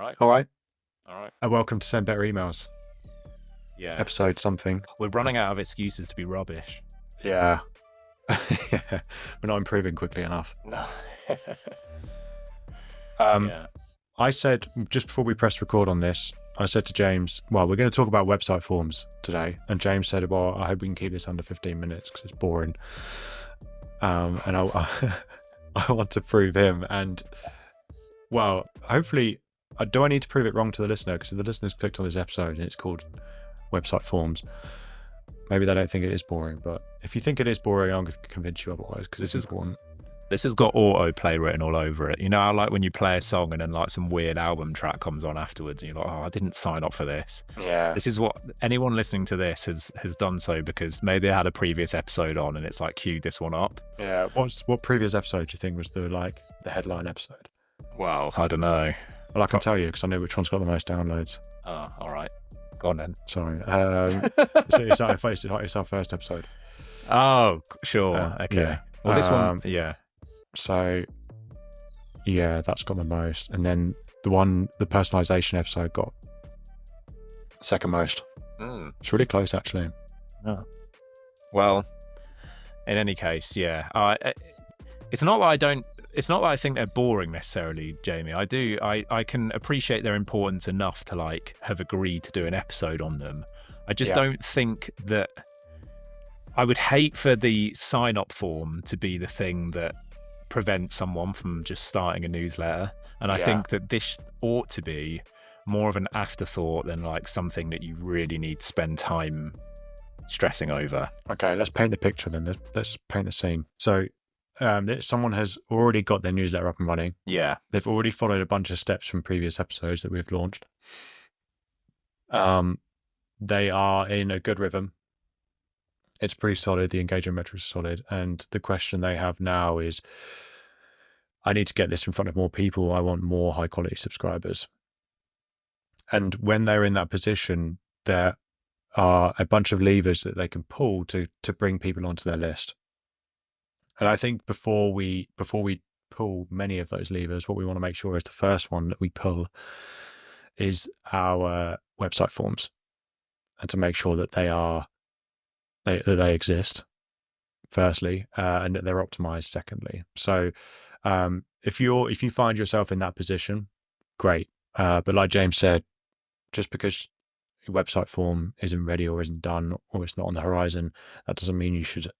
Right. All right. All right. And welcome to Send Better Emails. Yeah. Episode something. We're running out of excuses to be rubbish. Yeah. Yeah. We're not improving quickly enough. No. Yeah. I said, just before we pressed record on this, I said to James, well, we're going to talk about website forms today. And James said, well, I hope we can keep this under 15 minutes because it's boring. And I want to prove him. And, well, hopefully, do I need to prove it wrong to the listener? Because the listener's clicked on this episode and it's called Website Forms. Maybe they don't think it is boring, but if you think it is boring, I'm going to convince you otherwise because this is important. This has got autoplay written all over it. You know, I like when you play a song and then like some weird album track comes on afterwards and you're like, oh, I didn't sign up for this. Yeah. This is what anyone listening to this has done so because maybe they had a previous episode on and it's like queued this one up. Yeah. What previous episode do you think was the headline episode? Well, I don't know. Well, I can tell you because I know which one's got the most downloads. Oh, all right. Go on then. Sorry. It's our first episode. Oh, sure. Okay. Yeah. Well, this one, yeah. So, yeah, that's got the most. And then the personalization episode got second most. It's really close, actually. Oh. Well, in any case, yeah. It's not that I think they're boring necessarily, Jamie. I can appreciate their importance enough to have agreed to do an episode on them. I just don't think that I would hate for the sign-up form to be the thing that prevents someone from just starting a newsletter. And I think that this ought to be more of an afterthought than something that you really need to spend time stressing over. Okay, let's paint the picture then. Let's paint the scene. So someone has already got their newsletter up and running. Yeah. They've already followed a bunch of steps from previous episodes that we've launched. They are in a good rhythm. It's pretty solid. The engagement metrics are solid. And the question they have now is, I need to get this in front of more people. I want more high quality subscribers. And when they're in that position, there are a bunch of levers that they can pull to bring people onto their list. And I think before we pull many of those levers, what we want to make sure is the first one that we pull is our website forms, and to make sure that they exist, firstly, and that they're optimized, secondly. So if you find yourself in that position, great. But like James said, just because your website form isn't ready or isn't done or it's not on the horizon, that doesn't mean you should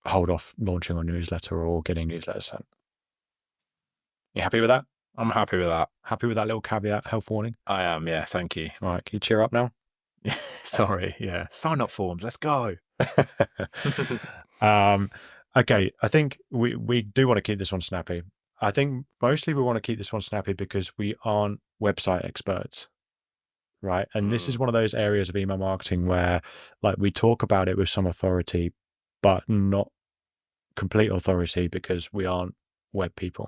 hold off launching a newsletter or getting newsletters sent. You happy with that? I'm happy with that. Happy with that little caveat, health warning? I am, yeah. Thank you. All right, can you cheer up now? Sorry, yeah. Sign up forms, let's go. Okay, I think we do want to keep this one snappy. I think mostly we want to keep this one snappy because we aren't website experts, right? And this is one of those areas of email marketing where we talk about it with some authority, but not complete authority because we aren't web people.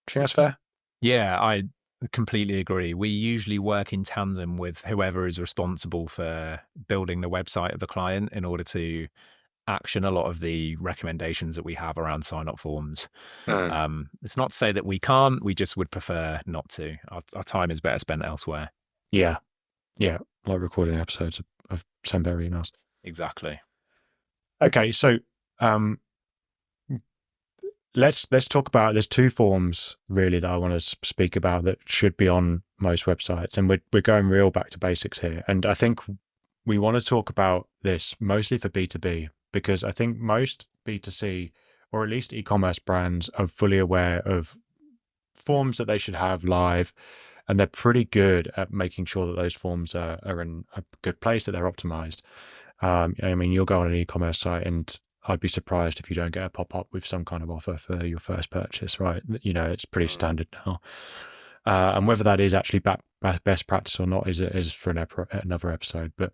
Do you think that's fair? Yeah, I completely agree. We usually work in tandem with whoever is responsible for building the website of the client in order to action a lot of the recommendations that we have around sign-up forms. It's not to say that we can't, we just would prefer not to. Our time is better spent elsewhere. Yeah, like recording episodes of Send Better Emails. Exactly. Okay, so let's talk about, there's two forms really that I want to speak about that should be on most websites, and we're going real back to basics here. And I think we want to talk about this mostly for B2B, because I think most B2C, or at least e-commerce brands, are fully aware of forms that they should have live, and they're pretty good at making sure that those forms are in a good place, that they're optimized. I mean, you'll go on an e-commerce site and I'd be surprised if you don't get a pop-up with some kind of offer for your first purchase, right? You know, it's pretty standard now. And whether that is actually best practice or not is for another episode. But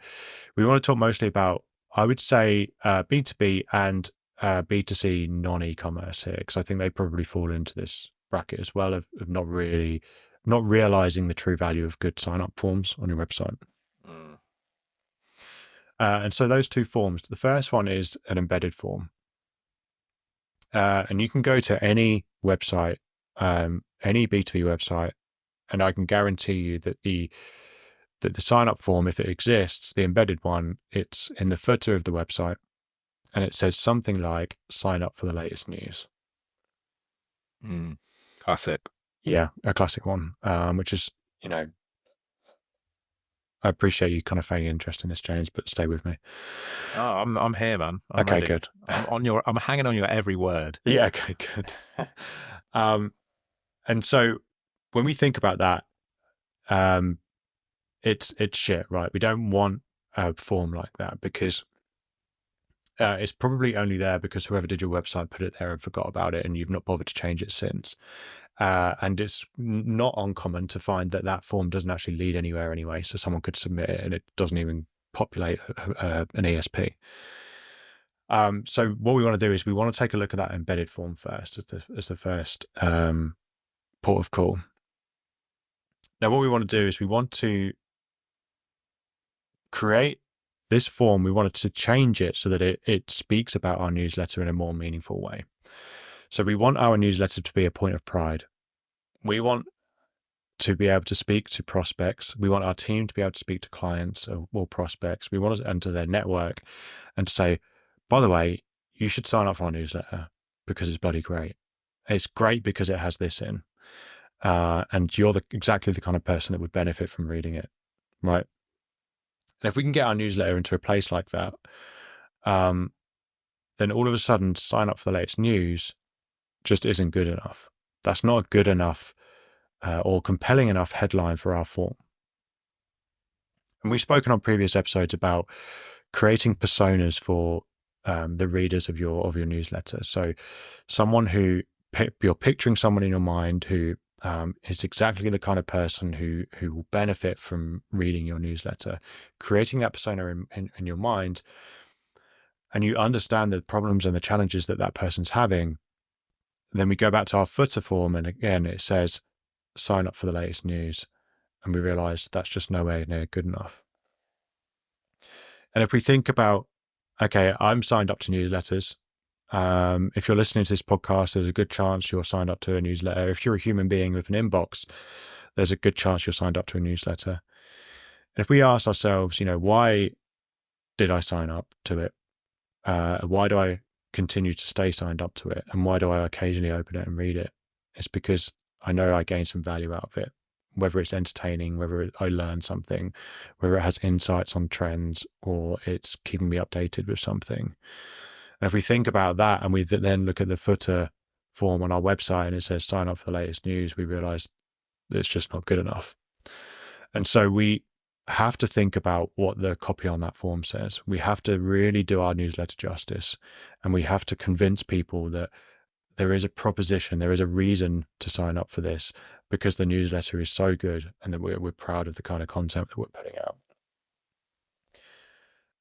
we want to talk mostly about, I would say, B2B and B2C non-e-commerce here, because I think they probably fall into this bracket as well of not realizing the true value of good sign-up forms on your website. And so those two forms, the first one is an embedded form. And you can go to any website, any B2B website, And I can guarantee you that the sign up form, if it exists, the embedded one, it's in the footer of the website, and it says something like "sign up for the latest news." Classic. Yeah, a classic one, which is, I appreciate you kind of feigning interest in this, James, but stay with me. Oh, I'm here, man. I'm okay, ready. good. I'm hanging on your every word. Yeah, okay, good. And so when we think about that, it's shit, right? We don't want a form like that because it's probably only there because whoever did your website put it there and forgot about it, and you've not bothered to change it since. And it's not uncommon to find that form doesn't actually lead anywhere anyway. So someone could submit it and it doesn't even populate an ESP. So what we want to do is we want to take a look at that embedded form first as the first port of call. Now, what we want to do is we want to create this form. We wanted to change it so that it speaks about our newsletter in a more meaningful way. So we want our newsletter to be a point of pride. We want to be able to speak to prospects. We want our team to be able to speak to clients or prospects. We want to enter their network and to say, by the way, you should sign up for our newsletter because it's bloody great. It's great because it has this in. And you're exactly the kind of person that would benefit from reading it, right? And if we can get our newsletter into a place like that, then all of a sudden, sign up for the latest news just isn't good enough. That's not a good enough or compelling enough headline for our form. And we've spoken on previous episodes about creating personas for the readers of your newsletter. So someone who you're picturing someone in your mind who is exactly the kind of person who will benefit from reading your newsletter, creating that persona in your mind, and you understand the problems and the challenges that person's having. Then we go back to our footer form, and again, it says, sign up for the latest news. And we realize that's just nowhere near good enough. And if we think about, okay, I'm signed up to newsletters. If you're listening to this podcast, there's a good chance you're signed up to a newsletter. If you're a human being with an inbox, there's a good chance you're signed up to a newsletter. And if we ask ourselves, why did I sign up to it? Why do I continue to stay signed up to it? And why do I occasionally open it and read it? It's because I know I gain some value out of it, whether it's entertaining, whether I learn something, whether it has insights on trends, or it's keeping me updated with something. And if we think about that and we then look at the footer form on our website and it says sign up for the latest news, we realize that it's just not good enough. And so we have to think about what the copy on that form says. We have to really do our newsletter justice, and we have to convince people that there is a proposition, there is a reason to sign up for this because the newsletter is so good and that we're proud of the kind of content that we're putting out.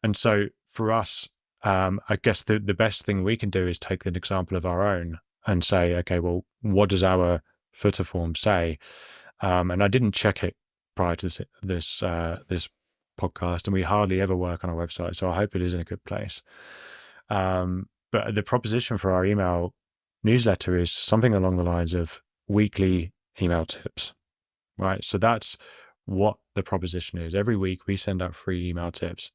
And so for us, I guess the best thing we can do is take an example of our own and say, okay, well, what does our footer form say? And I didn't check it prior to this podcast, and we hardly ever work on our website, so I hope it is in a good place. But the proposition for our email newsletter is something along the lines of weekly email tips, right? So that's what the proposition is. Every week we send out free email tips.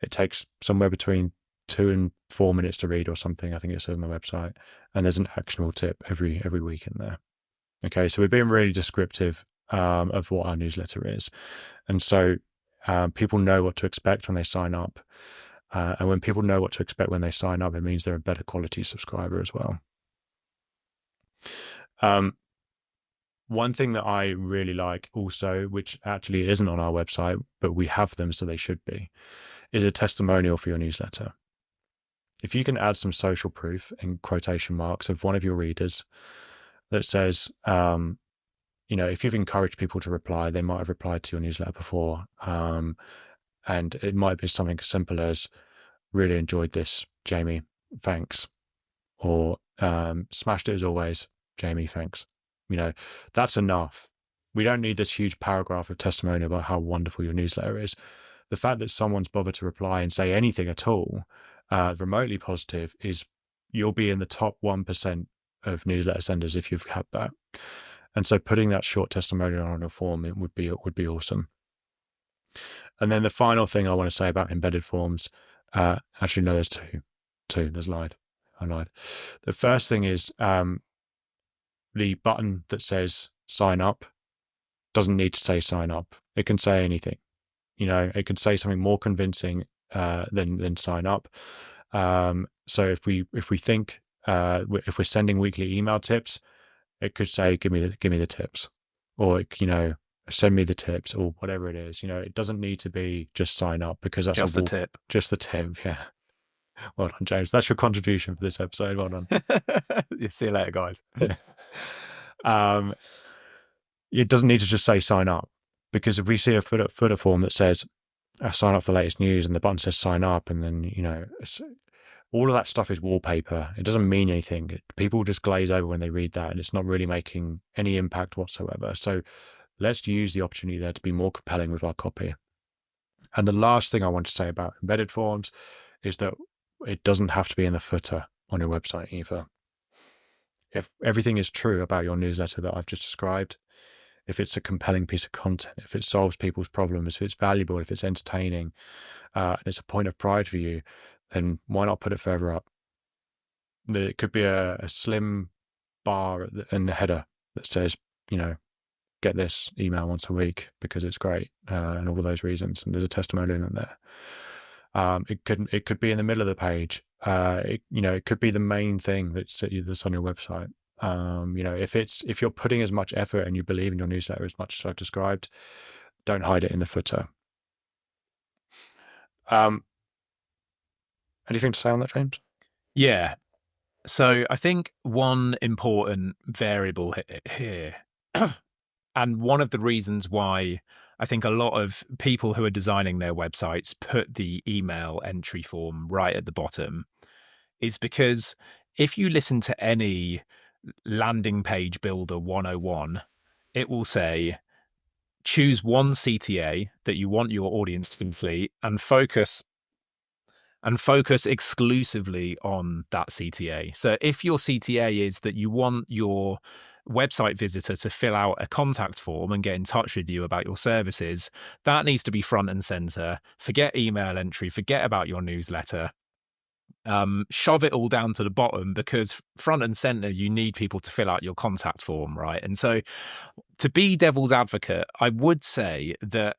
It takes somewhere between 2 and 4 minutes to read or something, I think it says on the website. And there's an actionable tip every week in there. Okay, so we're being really descriptive of what our newsletter is. And so people know what to expect when they sign up. And when people know what to expect when they sign up, it means they're a better quality subscriber as well. One thing that I really like also, which actually isn't on our website, but we have them, so they should be, is a testimonial for your newsletter. If you can add some social proof in quotation marks of one of your readers that says, if you've encouraged people to reply, they might have replied to your newsletter before. And it might be something as simple as, really enjoyed this, Jamie, thanks. Or smashed it as always, Jamie, thanks. That's enough. We don't need this huge paragraph of testimony about how wonderful your newsletter is. The fact that someone's bothered to reply and say anything at all remotely positive is, you'll be in the top 1% of newsletter senders if you've had that. And so putting that short testimonial on a form, it would be awesome. And then the final thing I want to say about embedded forms, actually, no, there's two. There's I lied. The first thing is the button that says sign up doesn't need to say sign up. It can say anything. It can say something more convincing than sign up. So if we think if we're sending weekly email tips, it could say give me the tips, or send me the tips, or whatever it is. It doesn't need to be just sign up, because that's just the tip. Just the tip, yeah. Well done, James. That's your contribution for this episode. Well done. See you later, guys. It doesn't need to just say sign up, because if we see a footer form that says sign up for the latest news and the button says sign up, and then all of that stuff is wallpaper. It doesn't mean anything. People just glaze over when they read that, and it's not really making any impact whatsoever. So let's use the opportunity there to be more compelling with our copy. And the last thing I want to say about embedded forms is that it doesn't have to be in the footer on your website either. If everything is true about your newsletter that I've just described, if it's a compelling piece of content, if it solves people's problems, if it's valuable, if it's entertaining, and it's a point of pride for you, then why not put it further up? It could be a slim bar in the header that says, get this email once a week because it's great, and all of those reasons. And there's a testimonial in there. It could be in the middle of the page. It could be the main thing that's on your website. If you're putting as much effort and you believe in your newsletter as much as I've described, don't hide it in the footer. Anything to say on that, James? Yeah. So I think one important variable here, and one of the reasons why I think a lot of people who are designing their websites put the email entry form right at the bottom, is because if you listen to any landing page builder 101, it will say, choose one CTA that you want your audience to complete and focus exclusively on that CTA. So if your CTA is that you want your website visitor to fill out a contact form and get in touch with you about your services, that needs to be front and center. Forget email entry, forget about your newsletter. Shove it all down to the bottom, because front and center, you need people to fill out your contact form, right? And so to be devil's advocate, I would say that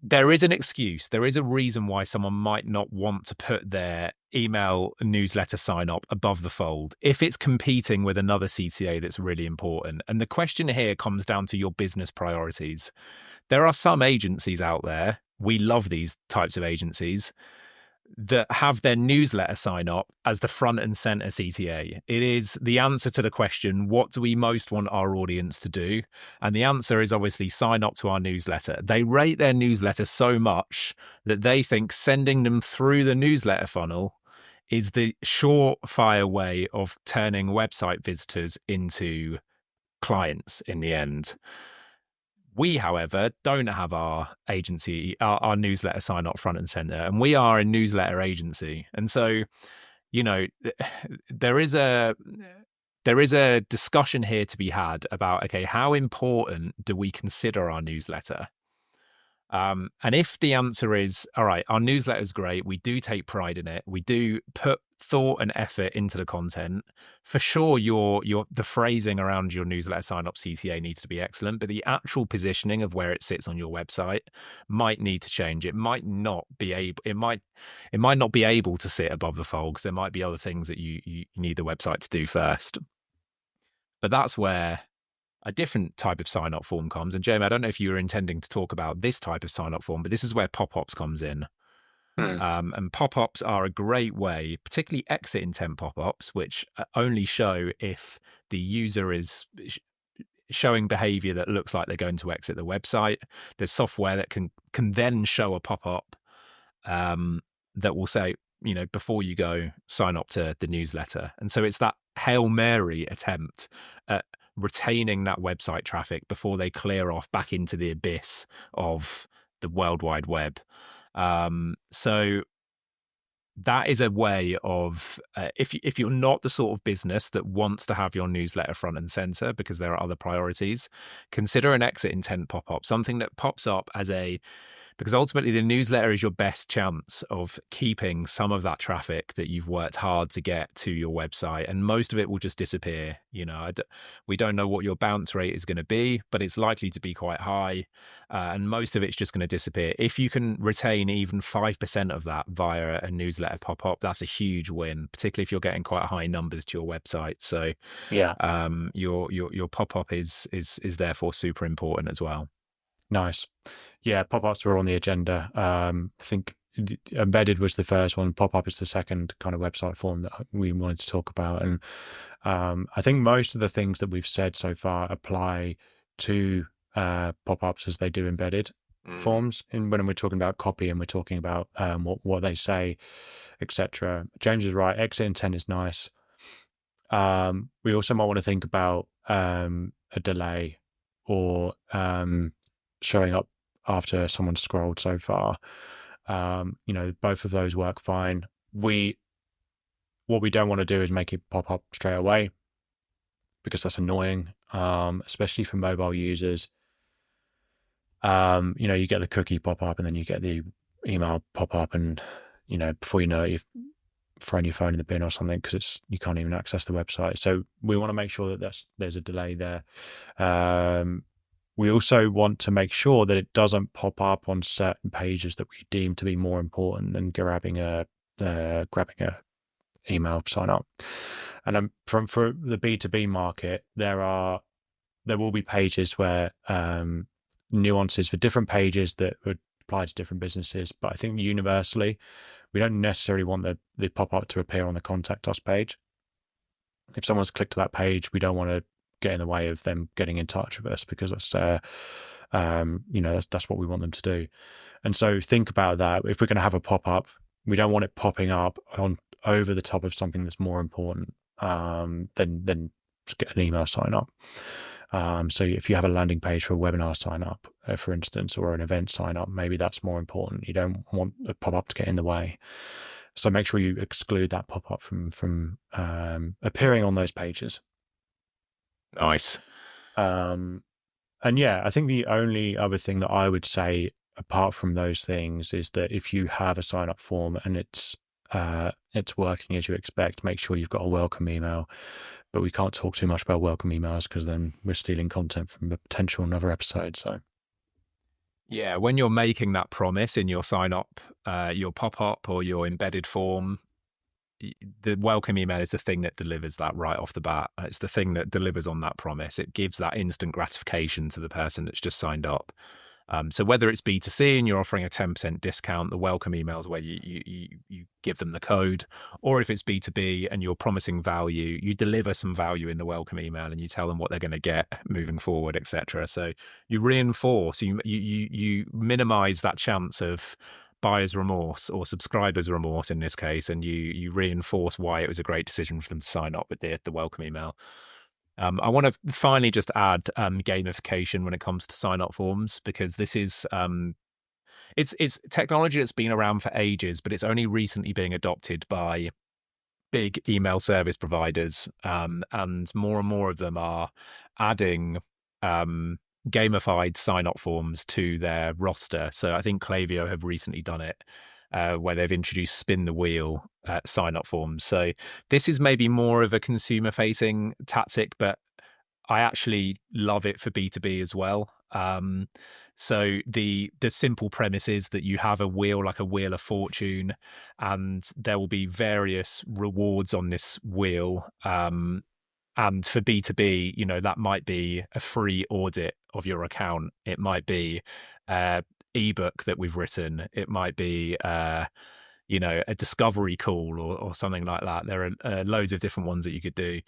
there is an excuse. There is a reason why someone might not want to put their email newsletter sign up above the fold if it's competing with another CTA that's really important. And the question here comes down to your business priorities. There are some agencies out there, we love these types of agencies, that have their newsletter sign up as the front and center CTA. It is the answer to the question, what do we most want our audience to do? And the answer is obviously sign up to our newsletter. They rate their newsletter so much that they think sending them through the newsletter funnel is the surefire way of turning website visitors into clients in the end. We, however, don't have our agency, our newsletter sign up front and center, and we are a newsletter agency. And so, there is a discussion here to be had about, okay, how important do we consider our newsletter? And if the answer is, all right, our newsletter is great, we do take pride in it, we do put thought and effort into the content, for sure the phrasing around your newsletter sign up CTA needs to be excellent, but the actual positioning of where it sits on your website might need to change. It might not be able to sit above the fold, because there might be other things that you need the website to do first. But that's where a different type of sign-up form comes. And Jamie, I don't know if you were intending to talk about this type of sign-up form, but this is where pop-ups comes in. And pop-ups are a great way, particularly exit intent pop-ups, which only show if the user is showing behavior that looks like they're going to exit the website. There's software that can then show a pop-up that will say, before you go, sign up to the newsletter. And so it's that Hail Mary attempt at retaining that website traffic before they clear off back into the abyss of the World Wide Web. So that is a way of if you're not the sort of business that wants to have your newsletter front and center because there are other priorities, consider an exit intent pop-up, something that pops up as a because ultimately the newsletter is your best chance of keeping some of that traffic that you've worked hard to get to your website, and most of it will just disappear. We don't know what your bounce rate is going to be, but it's likely to be quite high, and most of it's just going to disappear. If you can retain even 5% of that via a newsletter pop-up, that's a huge win, particularly if you're getting quite high numbers to your website. So Yeah. Your pop-up is therefore super important as well. Nice. Yeah, pop-ups were on the agenda. I think embedded was the first one. Pop-up is the second kind of website form that we wanted to talk about. And I think most of the things that we've said so far apply to pop-ups as they do embedded forms. And when we're talking about copy and we're talking about what they say, etc. James is right. Exit intent is nice. We also might want to think about a delay or showing up after someone's scrolled so far. Both of those work fine. What we don't want to do is make it pop up straight away because that's annoying, especially for mobile users. You get the cookie pop up and then you get the email pop up, and before you know it, you've thrown your phone in the bin or something because you can't even access the website. So we want to make sure that there's a delay there. We also want to make sure that it doesn't pop up on certain pages that we deem to be more important than grabbing a email sign up. And for the B2B market, there will be pages where nuances for different pages that would apply to different businesses. But I think universally, we don't necessarily want the pop-up to appear on the contact us page. If someone's clicked to that page, we don't want to get in the way of them getting in touch with us because that's what we want them to do. And so think about that. If we're going to have a pop-up, we don't want it popping up on over the top of something that's more important than just get an email sign up. So if you have a landing page for a webinar sign up, for instance, or an event sign up, maybe that's more important. You don't want a pop-up to get in the way. So make sure you exclude that pop-up from appearing on those pages. Nice. And yeah, I think the only other thing that I would say apart from those things is that if you have a sign up form and it's working as you expect, make sure you've got a welcome email. But we can't talk too much about welcome emails because then we're stealing content from a potential another episode. So yeah, when you're making that promise in your sign up, your pop-up or your embedded form, the welcome email is the thing that delivers that right off the bat. It's the thing that delivers on that promise. It gives that instant gratification to the person that's just signed up. So whether it's B2C and you're offering a 10% discount, the welcome emails where you give them the code, or if it's B2B and you're promising value, you deliver some value in the welcome email and you tell them what they're going to get moving forward, etc. So you reinforce, you minimize that chance of buyer's remorse or subscriber's remorse in this case, and you reinforce why it was a great decision for them to sign up with the welcome email. I want to finally just add gamification when it comes to sign-up forms, because this is it's technology that's been around for ages, but it's only recently being adopted by big email service providers, and more and more of them are adding gamified sign-up forms to their roster. So I think Klaviyo have recently done it, where they've introduced spin the wheel sign-up forms. So this is maybe more of a consumer-facing tactic, but I actually love it for B2B as well. So the simple premise is that you have a wheel, like a wheel of fortune, and there will be various rewards on this wheel. And for B2B, that might be a free audit of your account. It might be ebook that we've written. It might be a discovery call or something like that. There are loads of different ones that you could do.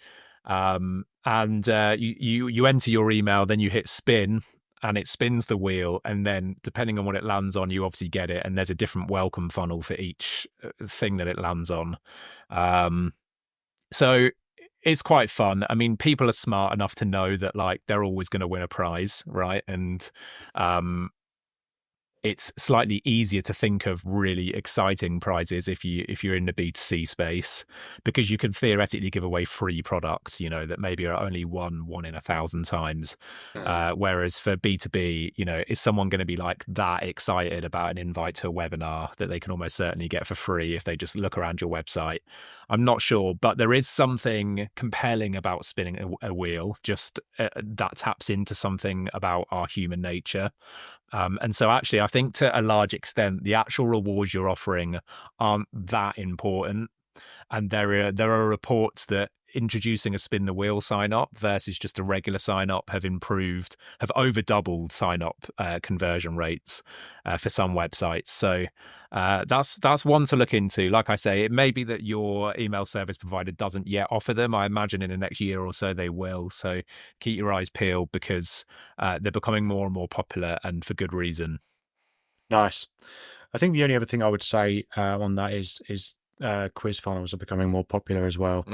And you enter your email, then you hit spin and it spins the wheel, and then depending on what it lands on, you obviously get it, and there's a different welcome funnel for each thing that it lands on. So it's quite fun. I mean, people are smart enough to know that they're always going to win a prize, right? And it's slightly easier to think of really exciting prizes if you're in the B2C space, because you can theoretically give away free products, that maybe are only one in 1,000 times. Whereas for B2B, is someone going to be like that excited about an invite to a webinar that they can almost certainly get for free if they just look around your website? I'm not sure, but there is something compelling about spinning a wheel, just that taps into something about our human nature. And so actually, I think to a large extent, the actual rewards you're offering aren't that important. And there are reports that introducing a spin the wheel sign up versus just a regular sign up have over doubled sign up conversion rates for some websites. So that's one to look into. Like I say, it may be that your email service provider doesn't yet offer them. I imagine in the next year or so they will. So keep your eyes peeled, because they're becoming more and more popular, and for good reason. Nice. I think the only other thing I would say on that is quiz funnels are becoming more popular as well.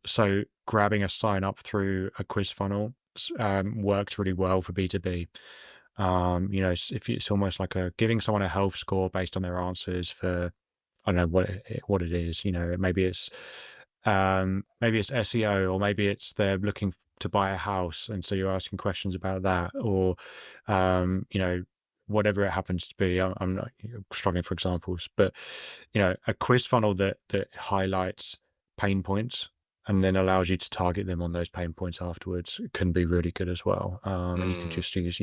So grabbing a sign up through a quiz funnel works really well for B2B. If it's almost like giving someone a health score based on their answers for, I don't know what it is. Maybe it's SEO, or maybe it's they're looking to buy a house, and so you're asking questions about that, or whatever it happens to be. I'm not struggling for examples, but a quiz funnel that highlights pain points and then allows you to target them on those pain points afterwards can be really good as well. And you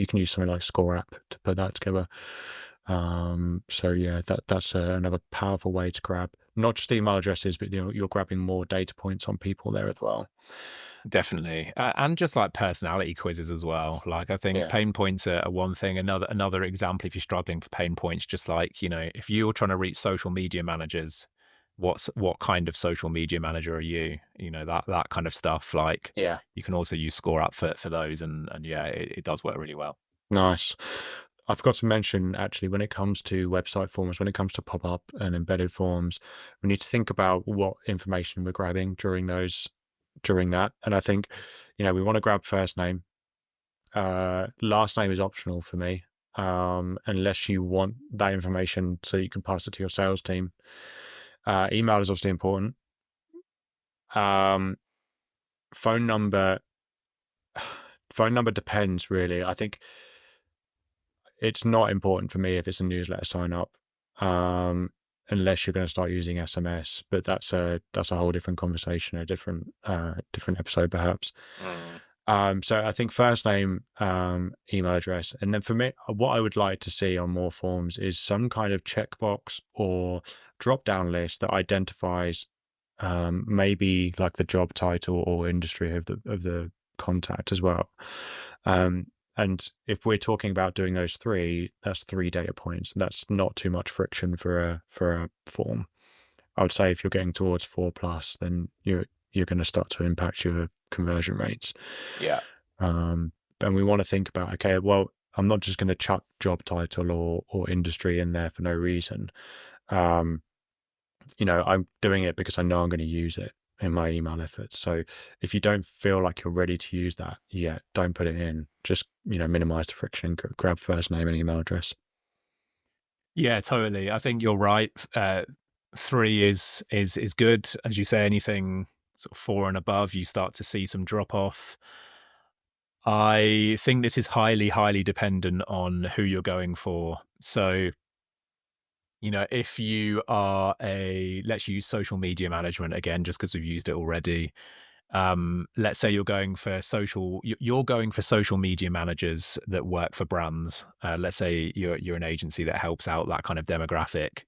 can use something like Score App to put that together. So yeah, that's another powerful way to grab not just email addresses, but you're grabbing more data points on people there as well. Definitely. And just like personality quizzes as well. Like, I think pain points are one thing. Another example, if you're struggling for pain points, just like, if you're trying to reach social media managers, what kind of social media manager are you? That kind of stuff. Like, you can also use Score Up for those. And yeah, it does work really well. Nice. I forgot to mention, actually, when it comes to website forms, when it comes to pop-up and embedded forms, we need to think about what information we're grabbing during that. And I think, we want to grab first name. Last name is optional for me, unless you want that information so you can pass it to your sales team. Email is obviously important. Phone number depends, really. I think it's not important for me if it's a newsletter sign up, unless you're going to start using SMS. But that's a whole different conversation, a different episode perhaps. So I think first name, email address, and then for me, what I would like to see on more forms is some kind of checkbox or drop down list that identifies maybe like the job title or industry of the contact as well. And if we're talking about doing those three, that's 3 data points. That's not too much friction for a form. I would say if you're getting towards 4+, then you're going to start to impact your conversion rates. Yeah. And we want to think about, okay, well, I'm not just going to chuck job title or industry in there for no reason. I'm doing it because I know I'm going to use it in my email efforts. So if you don't feel like you're ready to use that yet, don't put it in. Just, minimize the friction, grab first name and email address. Yeah, totally. I think you're right. 3 is good. As you say, anything sort of 4 and above, you start to see some drop off. I think this is highly, highly dependent on who you're going for. So, if you are let's use social media management again, just because we've used it already. Let's say you're going for social media managers that work for brands. Let's say you're an agency that helps out that kind of demographic.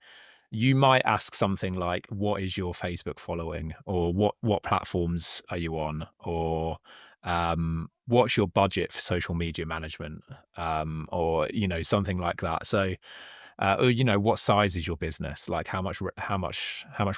You might ask something like, what is your Facebook following, or what platforms are you on, or what's your budget for social media management, or something like that. So or what size is your business? Like how much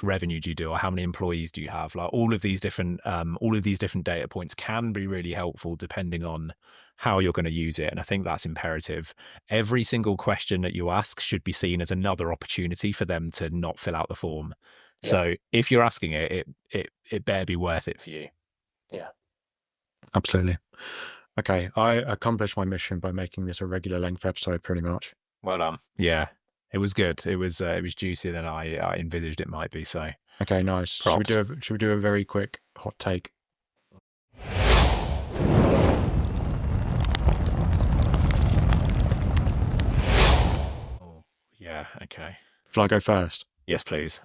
revenue do you do, or how many employees do you have? Like all of these different data points can be really helpful depending on how you're going to use it. And I think that's imperative. Every single question that you ask should be seen as another opportunity for them to not fill out the form. Yeah. So if you're asking it better be worth it for you. Yeah, absolutely. Okay, I accomplished my mission by making this a regular length episode pretty much. Well done. Yeah, it was good. It was juicier than I envisaged it might be. So Okay, nice. props. Should we do a very quick hot take? Oh, yeah. Okay. Shall I go first? Yes, please.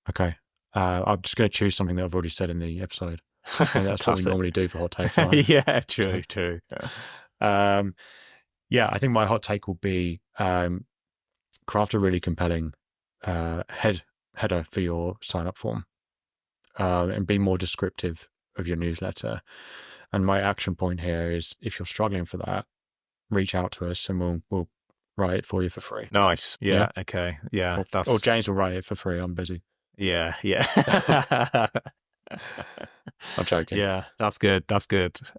Okay. I'm just going to choose something that I've already said in the episode. And that's what we Classic. normally do for hot takes. Right? Yeah, true. Yeah, I think my hot take will be craft a really compelling header for your sign up form, and be more descriptive of your newsletter. And my action point here is, if you're struggling for that, reach out to us and we'll write it for you for free. Nice. Yeah. Okay. Yeah. Or James will write it for free. I'm busy. Yeah. I'm joking. Yeah, that's good.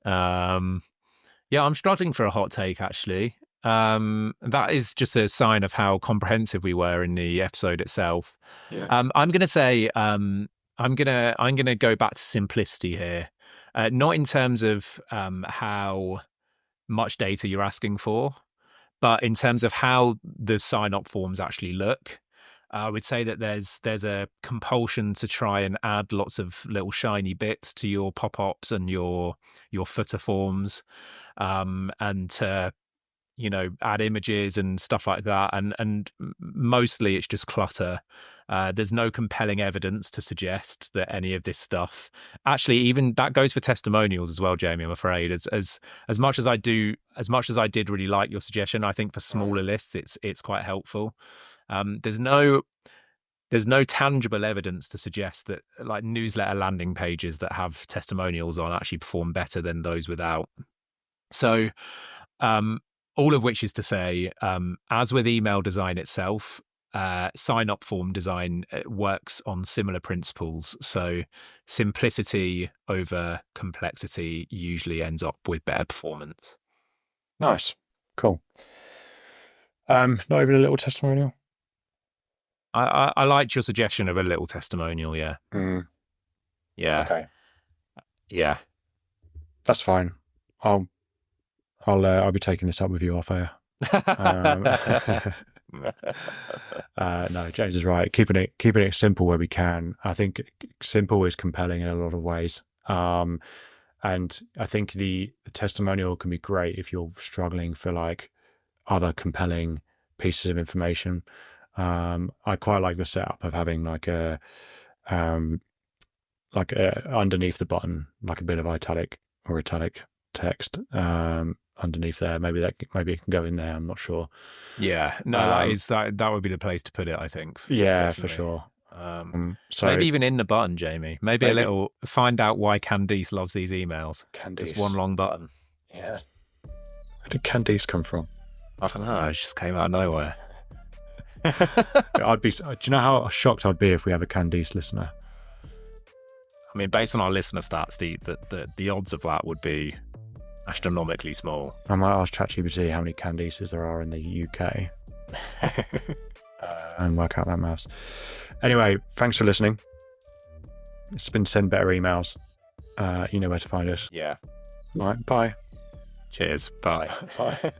Yeah, I'm struggling for a hot take actually. That is just a sign of how comprehensive we were in the episode itself. Yeah. I'm gonna say I'm gonna go back to simplicity here, not in terms of how much data you're asking for, but in terms of how the sign up forms actually look. I would say that there's a compulsion to try and add lots of little shiny bits to your pop-ups and your footer forms, and to add images and stuff like that, and mostly it's just clutter. There's no compelling evidence to suggest that any of this stuff actually, even that goes for testimonials as well, Jamie. I'm afraid, as much as I did really like your suggestion, I think for smaller lists it's quite helpful. There's no tangible evidence to suggest that like newsletter landing pages that have testimonials on actually perform better than those without. So all of which is to say, as with email design itself, sign up form design works on similar principles. So simplicity over complexity usually ends up with better performance. Nice. Cool. Not even a little testimonial? I liked your suggestion of a little testimonial. Yeah. Yeah. Okay. Yeah. That's fine. I'll be taking this up with you off air. No, James is right. Keeping it simple where we can. I think simple is compelling in a lot of ways. And I think the testimonial can be great if you're struggling for like other compelling pieces of information. I quite like the setup of having like underneath the button, like a bit of italic text underneath there. Maybe it can go in there. I'm not sure. Yeah, no, that would be the place to put it, I think. Yeah, definitely. for sure. So maybe even in the button, Jamie. Maybe a little find out why Candice loves these emails. Candice. It's one long button. Yeah. Where did Candice come from? I don't know. It just came out of nowhere. Do you know how shocked I'd be if we have a Candice listener? I mean, based on our listener stats, the odds of that would be astronomically small. I might ask ChatGPT how many Candices there are in the UK and work out that maths. Anyway, thanks for listening. It's been Send Better Emails. You know where to find us. Yeah. All right, bye. Cheers. Bye. Bye.